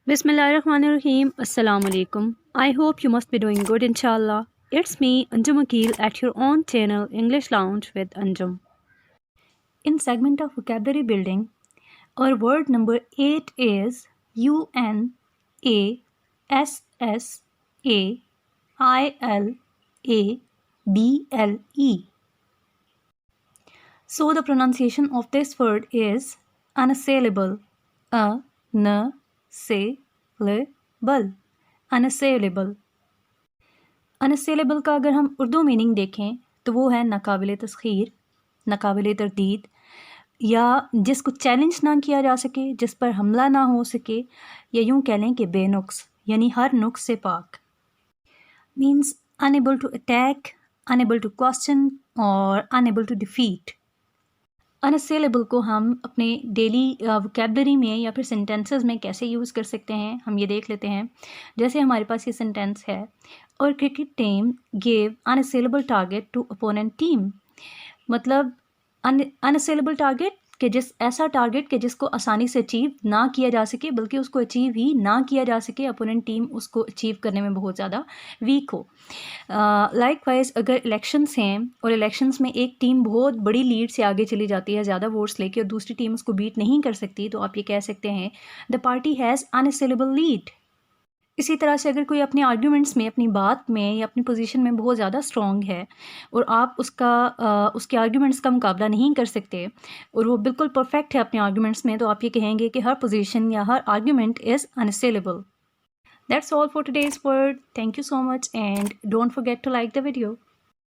Bismillahirrahmanirrahim. Assalamu alaikum. I hope you must be doing good, inshallah. It's me, Anjum Akil, at your own channel, English Lounge with Anjum. In segment of vocabulary building, our word number 8 is Unassailable. So the pronunciation of this word is unassailable. Unassailable. Unassailable. अनअसेलेबल का अगर हम Urdu meaning देखें तो वो है नाकाबिले तस्खीर, नाकाबिले तरदीद, या जिसको challenge ना किया जा सके, जिस पर हमला ना हो सके, या यूँ कह लें कि बेनुक्स यानी हर नुक्स से पाक. Means unable to attack, unable to question और अनेबल टू डिफीट. अनअसेलेबल को हम अपने डेली वोकेबलरी में या फिर सेंटेंसेस में कैसे यूज़ कर सकते हैं, हम ये देख लेते हैं. जैसे हमारे पास ये सेंटेंस है, और cricket team gave unassailable target to opponent team. मतलब अनअसेलेबल टारगेट कि ऐसा टारगेट कि जिसको आसानी से अचीव ना किया जा सके, बल्कि उसको अचीव ही ना किया जा सके, अपोनेंट टीम उसको अचीव करने में बहुत ज़्यादा वीक हो. लाइकवाइज अगर इलेक्शंस हैं और इलेक्शंस में एक टीम बहुत बड़ी लीड से आगे चली जाती है ज़्यादा वोट्स लेके, और दूसरी टीम उसको बीट नहीं कर सकती, तो आप ये कह सकते हैं द पार्टी हैज़ अनअसेलेबल लीड. इसी तरह से अगर कोई अपने आर्ग्यूमेंट्स में, अपनी बात में या अपनी पोजीशन में बहुत ज़्यादा स्ट्रॉन्ग है और आप उसके आर्ग्यूमेंट्स का मुकाबला नहीं कर सकते और वो बिल्कुल परफेक्ट है अपने आर्ग्यूमेंट्स में, तो आप ये कहेंगे कि हर पोजीशन या हर argument is unassailable. That's all for today's word. Thank you so much and don't forget to like the video.